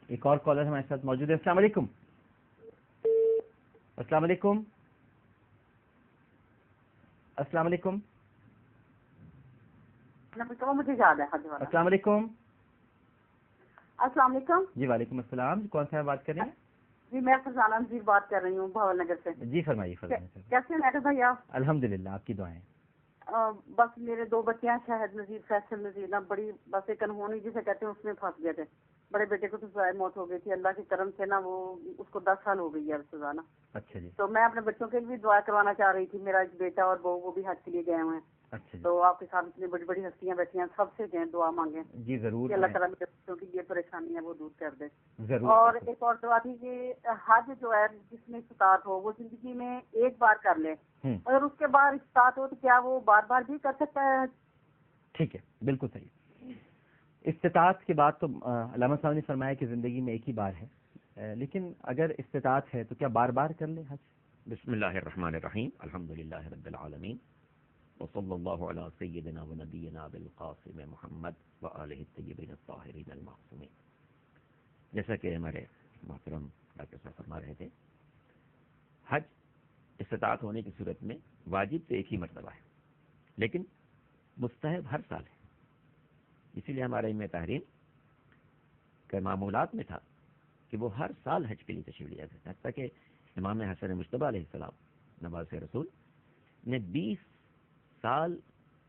ایک اور کالر ہمارے ساتھ موجود ہے. السلام علیکم. السلام علیکم. السلام علیکم. مجھے یاد ہے. السلام علیکم. السلام علیکم. جی وعلیکم السلام. کون سا بات کر رہے ہیں؟ جی میں فرزانہ نذیر بات کر رہی ہوں بھاول نگر سے. جی فرمائیے. کیسے ہیں میرے بھائی آپ؟ الحمدللہ آپ کی دعائیں. بس میرے 2 بچے ہیں شاہد نذیر فیصل نذیر. نا بڑی بس ایک انہونی جسے کہتے ہیں اس میں پھنس گئے تھے. بڑے بیٹے کو تو سزائے موت ہو گئی تھی اللہ کی کرم سے. نا وہ اس کو 10 سال ہو گئی ہے سزا. نا اچھا جی. تو میں اپنے بچوں کے لیے بھی دعا کروانا چاہ رہی تھی. میرا ایک بیٹا اور بہو وہ بھی حج کے لیے گئے ہوئے ہیں. اچھا جی. تو آپ کے ساتھ اتنی بڑی بڑی ہستیاں بیٹھی ہیں سب سے جو دعا مانگیں. جی ضرور. اللہ تعالیٰ میرے بچوں کی یہ پریشانی ہے وہ دور کر دے. ضرور. اور ایک اور دعا تھی کہ حج جو ہے جس میں استطاعت ہو وہ زندگی میں ایک بار کر لے. اگر اس کے بعد استطاعت ہو تو کیا وہ بار بار بھی کر سکتا ہے؟ ٹھیک ہے بالکل صحیح. استطاعت کے بعد تو علامہ صاحب نے فرمایا کہ زندگی میں ایک ہی بار ہے، لیکن اگر استطاعت ہے تو کیا بار بار کر لیں حج؟ بسم اللہ الرحمن الرحیم. الحمدللہ رب العالمین وصلی اللہ علی سیدنا و نبینا بالقاسم محمد وآلہ الطیبین الطاہرین المعصومین. جیسا کہ ہمارے محترم ڈاکٹر صاحب فرما رہے تھے، حج استطاعت ہونے کی صورت میں واجب تو ایک ہی مرتبہ ہے، لیکن مستحب ہر سال ہے. اسی لیے ہمارے علم تحریم کے معمولات میں تھا کہ وہ ہر سال حج کے لیے تشریف لیا کرتے. حتیٰ کہ امام حسن مجتبی علیہ السلام نواز رسول نے 20 سال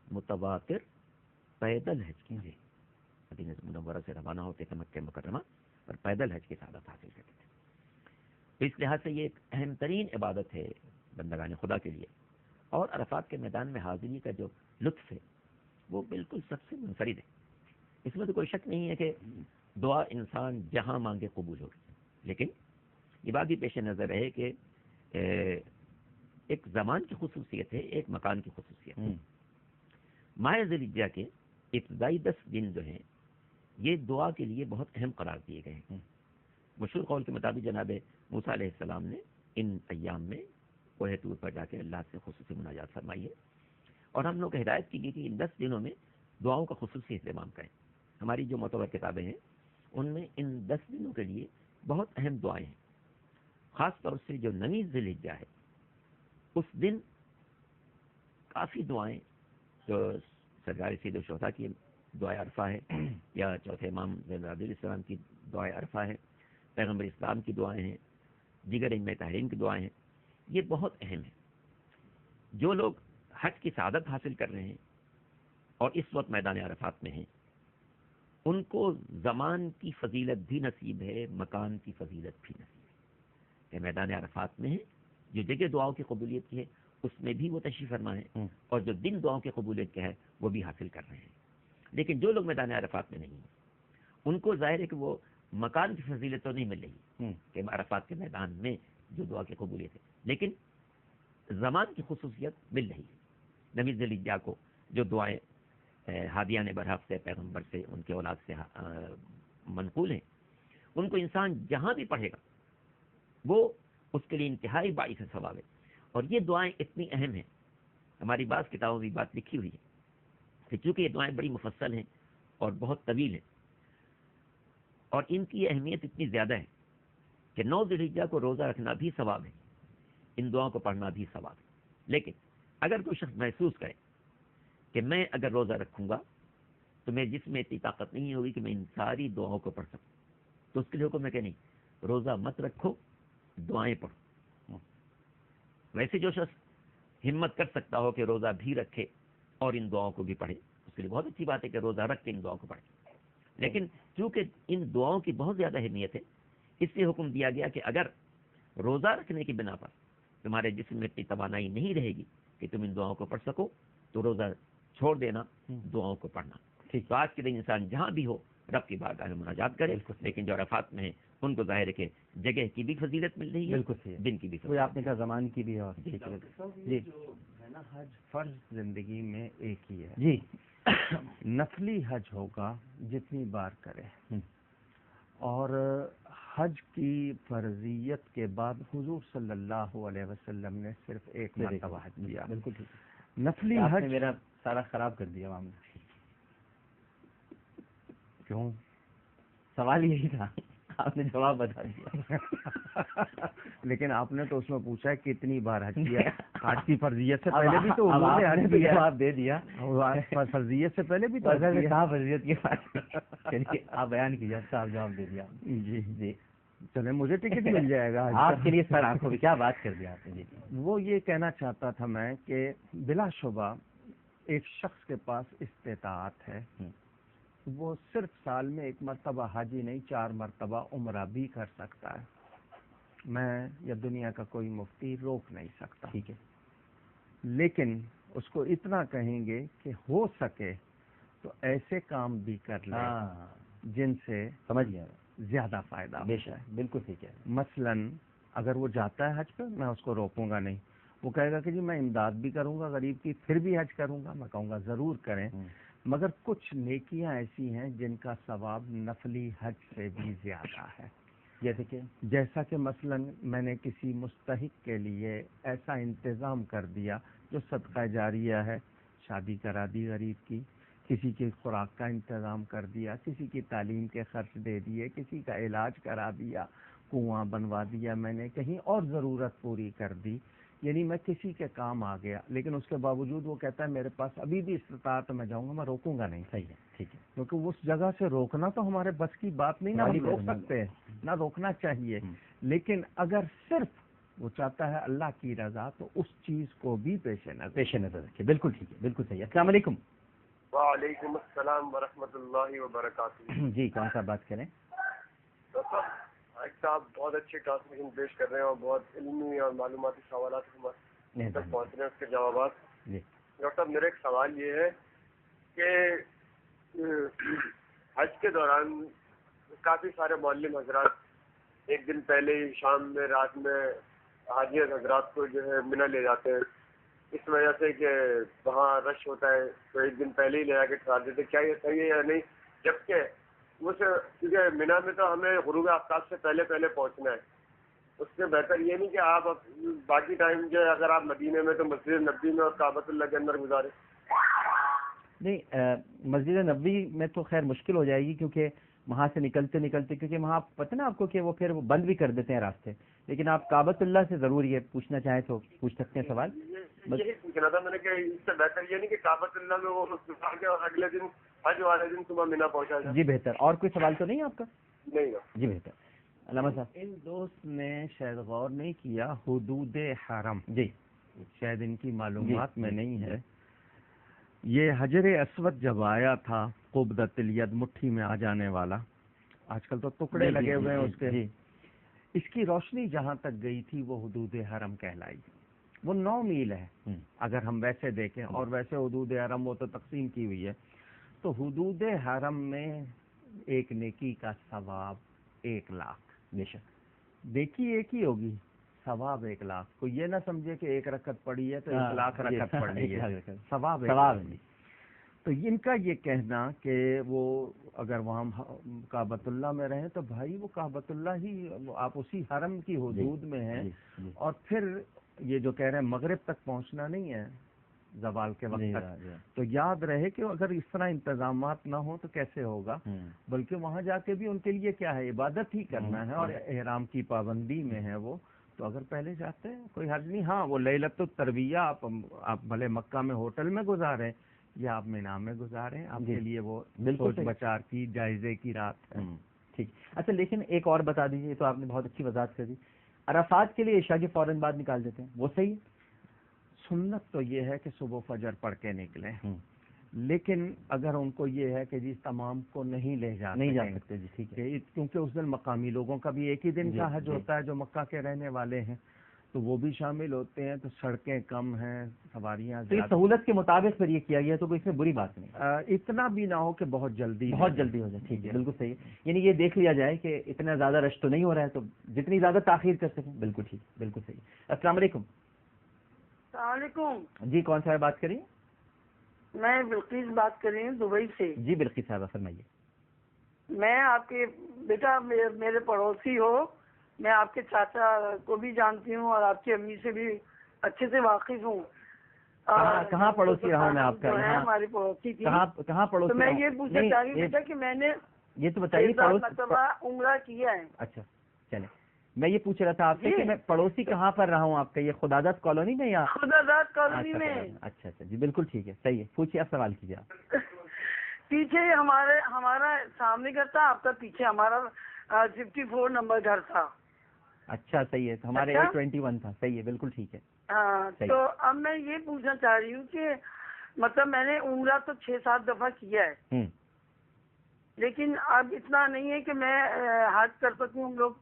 متواتر پیدل حج کی ہے. مدینہ منورہ سے روانہ ہوتے تھے مکہ مکرمہ اور پیدل حج کی سعادت حاصل کرتے تھے. تو اس لحاظ سے یہ ایک اہم ترین عبادت ہے بندگان خدا کے لیے. اور عرفات کے میدان میں حاضری کا جو لطف ہے وہ بالکل سب سے منفرد ہے. اس میں تو کوئی شک نہیں ہے کہ دعا انسان جہاں مانگے قبول ہوگی، لیکن یہ بات بھی پیش نظر رہے کہ ایک زمان کی خصوصیت ہے، ایک مکان کی خصوصیت ہے. ماہ ذی الحجہ کے ابتدائی 10 دن جو ہیں یہ دعا کے لیے بہت اہم قرار دیے گئے ہیں. مشہور قول کے مطابق جناب موسیٰ علیہ السلام نے ان ایام میں کوہ طور پر جا کے اللہ سے خصوصی مناجات فرمائی ہے، اور ہم لوگ ہدایت کی گئی کہ ان 10 دنوں میں دعاؤں کا خصوصی اہتمام کریں. ہماری جو معتبر کتابیں ہیں ان میں ان 10 دنوں کے لیے بہت اہم دعائیں ہیں. خاص طور سے جو 9 ذی الحجہ ہے اس دن کافی دعائیں، جو سرکار سید الشہداء کی دعائے عرفہ ہے، یا چوتھے امام زین العابدین علیہ السلام کی دعائے عرفہ ہے، پیغمبر اسلام کی دعائیں ہیں، دیگر ائمہ تحریم کی دعائیں ہیں، یہ بہت اہم ہیں. جو لوگ حج کی سعادت حاصل کر رہے ہیں اور اس وقت میدان عرفات میں ہیں ان کو زمان کی فضیلت بھی نصیب ہے، مکان کی فضیلت بھی نصیب ہے. کہ میدان عرفات میں ہے، جو جگہ دعاؤں کی قبولیت کی ہے اس میں بھی وہ تشریف فرما ہے، اور جو دن دعاؤں کی قبولیت کا ہے وہ بھی حاصل کر رہے ہیں. لیکن جو لوگ میدان عرفات میں نہیں ہیں ان کو ظاہر ہے کہ وہ مکان کی فضیلت تو نہیں مل رہی کہ عرفات کے میدان میں جو دعا کی قبولیت ہے، لیکن زمان کی خصوصیت مل رہی ہے. 9 ذی الحجہ کو جو دعائیں ہادیان برحق سے، پیغمبر سے، ان کے اولاد سے منقول ہیں، ان کو انسان جہاں بھی پڑھے گا وہ اس کے لیے انتہائی باعث ثواب ہے. اور یہ دعائیں اتنی اہم ہیں، ہماری بعض کتابوں میں بات لکھی ہوئی ہے کہ چونکہ یہ دعائیں بڑی مفصل ہیں اور بہت طویل ہیں، اور ان کی اہمیت اتنی زیادہ ہے کہ 9 ذی الحجہ کو روزہ رکھنا بھی ثواب ہے، ان دعاؤں کو پڑھنا بھی ثواب ہے. لیکن اگر کوئی شخص محسوس کرے کہ میں اگر روزہ رکھوں گا تو میرے جسم میں اتنی طاقت نہیں ہوگی کہ میں ان ساری دعاؤں کو پڑھ سکوں، تو اس کے لیے حکم ہے کہ نہیں، روزہ مت رکھو، دعائیں پڑھو. ویسے جو شخص ہمت کر سکتا ہو کہ روزہ بھی رکھے اور ان دعاؤں کو بھی پڑھے، اس کے لیے بہت اچھی بات ہے کہ روزہ رکھ کے ان دعاؤں کو پڑھے. لیکن چونکہ ان دعاؤں کی بہت زیادہ اہمیت ہے، اس لیے حکم دیا گیا کہ اگر روزہ رکھنے کی بنا پر تمہارے جسم میں اتنی توانائی نہیں رہے گی کہ تم ان دعاؤں کو پڑھ سکو تو روزہ چھوڑ دینا، دعاؤں کو پڑھنا. تو آج کے دن انسان جہاں بھی ہو رب کی بارگاہ میں مناجات کرے. لیکن جو عرفات میں ہیں ان کو ظاہر ہے کہ جگہ کی بھی فضیلت مل رہی ہے، دن کی بھی فضیلت. آپ نے کہا زمان کی بھی. اور جی ہے نا، حج فرض زندگی میں ایک ہی ہے. جی نفلی حج ہوگا جتنی بار کرے، اور حج کی فرضیت کے بعد حضور صلی اللہ علیہ وسلم نے صرف ایک مرتبہ حج کیا. بالکل ٹھیک. نفلی حج میرا سارا خراب کر دیا معاملہ. کیوں؟ سوال یہی تھا. آپ نے جواب بتا دیا. لیکن آپ نے تو اس میں پوچھا ہے کتنی بار حج کیا. حج کی فرضیت سے پہلے بھی تو حضور نے حج کیا. جواب دے دیا. فرضیت سے پہلے بھی تو کہاں فرضیت کی بات. آپ بیان کیجیے. آپ جواب دے دیا. جی جی چلے مجھے ٹکٹ مل جائے گا آپ کے لیے. سر آنکھوں بھی کیا بات کر دیا آپ نے. جی وہ یہ کہنا چاہتا تھا میں کہ بلا شبہ ایک شخص کے پاس استطاعت ہے وہ صرف سال میں ایک مرتبہ حاجی نہیں 4 مرتبہ عمرہ بھی کر سکتا ہے. میں یا دنیا کا کوئی مفتی روک نہیں سکتا. ٹھیک ہے. لیکن اس کو اتنا کہیں گے کہ ہو سکے تو ایسے کام بھی کر لیں جن سے سمجھ گیا زیادہ فائدہ. بے شک بالکل ٹھیک ہے. مثلاً اگر وہ جاتا ہے حج پہ میں اس کو روکوں گا نہیں. وہ کہے گا کہ جی میں امداد بھی کروں گا غریب کی پھر بھی حج کروں گا. میں کہوں گا ضرور کریں مگر کچھ نیکیاں ایسی ہیں جن کا ثواب نفلی حج سے بھی زیادہ ہے. جیسا کہ مثلاً میں نے کسی مستحق کے لیے ایسا انتظام کر دیا جو صدقہ جاریہ ہے. شادی کرا دی غریب کی, کسی کی خوراک کا انتظام کر دیا, کسی کی تعلیم کے خرچ دے دیے, کسی کا علاج کرا دیا, کنواں بنوا دیا میں نے, کہیں اور ضرورت پوری کر دی. یعنی میں کسی کے کام آ گیا لیکن اس کے باوجود وہ کہتا ہے میرے پاس ابھی بھی استطاعت میں جاؤں گا, میں روکوں گا نہیں. صحیح ہے. ٹھیک ہے. کیونکہ اس جگہ سے روکنا تو ہمارے بس کی بات نہیں, نہ ہم روک سکتے ہیں نہ روکنا چاہیے. لیکن اگر صرف وہ چاہتا ہے اللہ کی رضا تو اس چیز کو بھی پیش نظر رکھے. بالکل ٹھیک ہے. بالکل صحیح. السلام علیکم. وعلیکم السلام ورحمۃ اللہ وبرکاتہ. جی کون سا بات کریں؟ صاحب بہت اچھی ٹرانسمیشن پیش کر رہے ہیں اور بہت علمی اور معلوماتی سوالات ہمارے تک پہنچ رہے ہیں. اس کے جوابات. ڈاکٹر صاحب میرا ایک سوال یہ ہے کہ حج کے دوران کافی سارے معلم حضرات ایک دن پہلے ہی شام میں رات میں حاجی حضرات کو جو ہے منی لے جاتے ہیں اس وجہ سے کہ وہاں رش ہوتا ہے تو ایک دن پہلے ہی لے جا کے ٹھہر دیتے. کیا یہ صحیح ہے یا نہیں؟ جبکہ کیونکہ مینا میں تو ہمیں غروب آفتاب سے پہلے پہنچنا ہے. اس سے بہتر یہ نہیں کہ آپ باقی ٹائم جو ہے اگر آپ مدینے میں تو مسجد نبوی میں اور کعبۃ اللہ کے اندر گزارے. نہیں مسجد نبوی میں تو خیر مشکل ہو جائے گی کیونکہ وہاں سے نکلتے کیونکہ وہاں پتہ نا آپ کو کہ وہ پھر وہ بند بھی کر دیتے ہیں راستے. لیکن آپ کعبۃ اللہ سے ضرور یہ پوچھنا چاہیں تو پوچھ سکتے ہیں سوال. یہی پوچھنا تھا میں نے کہ اس سے بہتر یہ نہیں کہ کعبۃ اللہ میں وہ گزار کے اور اگلے دن حج والے دن صبح مینا پہنچا جائے. جی بہتر. اور کوئی سوال تو نہیں آپ کا؟ نہیں. جی بہتر. علامہ صاحب ان دوست نے شاید غور نہیں کیا حدود حرم. جی شاید ان کی معلومات میں نہیں ہے. یہ حجر اسود جب آیا تھا قبضۃ الید مٹھی میں آ جانے والا, آج کل تو ٹکڑے لگے ہوئے ہیں اس کے, اس کی روشنی جہاں تک گئی تھی وہ حدود حرم کہلائی. وہ 9 میل ہے اگر ہم ویسے دیکھیں, اور ویسے حدود حرم وہ تو تقسیم کی ہوئی ہے. تو حدود حرم میں ایک نیکی کا ثواب 1 لاکھ. بے شک دیکھی ایک ہی ہوگی, ثواب 1 لاکھ. کوئی یہ نہ سمجھے کہ 1 رکعت پڑھی ہے تو 1 لاکھ رکعت پڑھ لی ہے. ثواب نہیں. تو ان کا یہ کہنا کہ وہ اگر وہاں کعبۃ اللہ میں رہیں تو بھائی وہ کعبۃ اللہ ہی, آپ اسی حرم کی حدود میں ہیں. اور پھر یہ جو کہہ رہے ہیں مغرب تک پہنچنا نہیں ہے زوال کے وقت تک, تو یاد رہے کہ اگر اس طرح انتظامات نہ ہوں تو کیسے ہوگا. بلکہ وہاں جا کے بھی ان کے لیے کیا ہے عبادت ہی کرنا ہے اور احرام کی پابندی میں ہے وہ. تو اگر پہلے جاتے ہیں کوئی حرج نہیں. ہاں وہ لیلۃ الترویہ آپ بھلے مکہ میں ہوٹل میں گزاریں یا آپ مینا میں گزاریں, آپ کے لیے وہ سوچ بچار کی جائزے کی رات ہے. ٹھیک. اچھا لیکن ایک اور بتا دیجیے, تو آپ نے بہت اچھی وضاحت کر دی. عرفات کے لیے عشاء کے فوراً بعد نکال دیتے ہیں, وہ صحیح ہے؟ سنت تو یہ ہے کہ صبح فجر پڑھ کے نکلیں. لیکن اگر ان کو یہ ہے کہ جی تمام کو نہیں جا سکتے جی ٹھیک ہے, کیونکہ اس دن مقامی لوگوں کا بھی ایک ہی دن کا حج ہوتا ہے جو مکہ کے رہنے والے ہیں, تو وہ بھی شامل ہوتے ہیں. تو سڑکیں کم ہیں, سواریاں تو سہولت کے مطابق پھر یہ کیا گیا تو اس میں بری بات نہیں. اتنا بھی نہ ہو کہ بہت جلدی ہو جائے. ٹھیک ہے بالکل صحیح. یعنی یہ دیکھ لیا جائے کہ اتنا زیادہ رش تو نہیں ہو رہا ہے تو جتنی زیادہ تاخیر کر سکیں. بالکل ٹھیک, بالکل صحیح. السلام علیکم. السلام علیکم. جی کون صاحب بات کریں؟ میں بلقیس بات کر رہی ہوں دبئی سے. جی بلقیس صاحبہ فرمائیے. میں آپ کے بیٹا میرے پڑوسی ہو, میں آپ کے چاچا کو بھی جانتی ہوں اور آپ کی امی سے بھی اچھے سے واقف ہوں. کہاں پڑوسی رہا ہوں میں آپ کا؟ ہماری پڑوسی تھی. کہاں پڑوسی؟ تو میں یہ پوچھنا چاہ رہی ہوں بیٹا کہ میں نے یہ تو بتائیے مرتبہ عمرہ کیا ہے. اچھا چلیں، میں یہ پوچھ رہا تھا آپ سے کہ میں پڑوسی کہاں پر رہا ہوں آپ کا، یہ خداداد کالونی میں یا خداداد کالونی میں؟ اچھا اچھا جی بالکل ٹھیک ہے، صحیح ہے، پوچھیے آپ، سوال کیجیے آپ. پیچھے ہمارا سامنے گھر تھا آپ کا، پیچھے ہمارا 54 نمبر گھر تھا. اچھا صحیح ہے، تو ہمارے 821 تھا، صحیح ہے بالکل ٹھیک ہے. ہاں تو اب میں یہ پوچھنا چاہ رہی ہوں کہ مطلب میں نے عمرہ تو 6-7 دفعہ کیا ہے، لیکن اب اتنا نہیں ہے کہ میں حج کر سکوں. ہم لوگ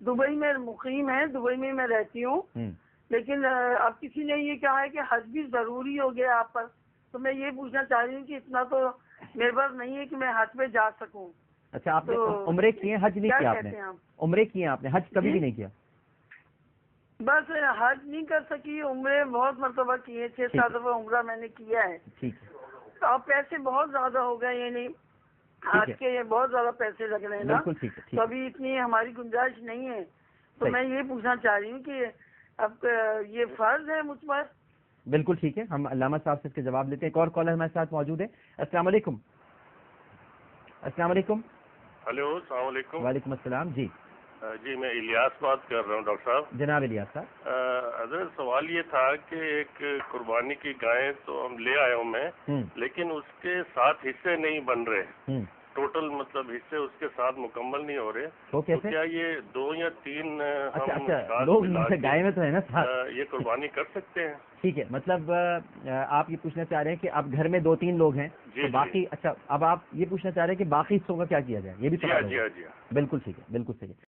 دبئی میں مقیم ہیں، دبئی میں میں رہتی ہوں، لیکن اب کسی نے یہ کہا ہے کہ حج بھی ضروری ہو گیا آپ پر. تو میں یہ پوچھنا چاہ رہی ہوں کہ اتنا تو میرے پاس نہیں ہے کہ میں حج پہ جا سکوں. اچھا آپ نے عمرے کیے، حج نہیں کیا آپ نے؟ عمرے کیے آپ نے، حج کبھی بھی نہیں کیا؟ بس حج نہیں کر سکی، عمرے بہت مرتبہ کیے، 6-7 دفعہ عمرہ میں نے کیا ہے. ٹھیک ہے. تو اب پیسے بہت زیادہ ہو گئے، یعنی حج کے بہت زیادہ پیسے لگ رہے ہیں نا، بالکل ٹھیک ہے. تو ابھی اتنی ہماری گنجائش نہیں ہے. تو میں یہ پوچھنا چاہ رہی ہوں کہ اب یہ فرض ہے مجھ پر؟ بالکل ٹھیک ہے، ہم علامہ صاحب سے اس کے جواب لیتے ہیں. ایک اور کالر ہمارے ساتھ موجود ہے. السلام علیکم. السلام علیکم. ہلو السلام علیکم. وعلیکم السلام. جی جی میں الیاس بات کر رہا ہوں ڈاکٹر صاحب. جناب الیاس صاحب. حضرت سوال یہ تھا کہ ایک قربانی کی گائے تو ہم لے آیا ہوں میں، لیکن اس کے 7 حصے نہیں بن رہے، ٹوٹل مطلب حصے اس کے ساتھ مکمل نہیں ہو رہے. تو کیا یہ 2 یا 3 لوگ گائے میں تو ہے نا یہ قربانی کر سکتے ہیں؟ ٹھیک ہے، مطلب آپ یہ پوچھنا چاہ رہے ہیں کہ اب گھر میں 2-3 لوگ ہیں تو باقی، اچھا اب آپ یہ پوچھنا چاہ رہے ہیں کہ باقی حصوں کا کیا کیا جائے، یہ بھی سوال ہے. جی بالکل ٹھیک ہے، بالکل صحیح ہے.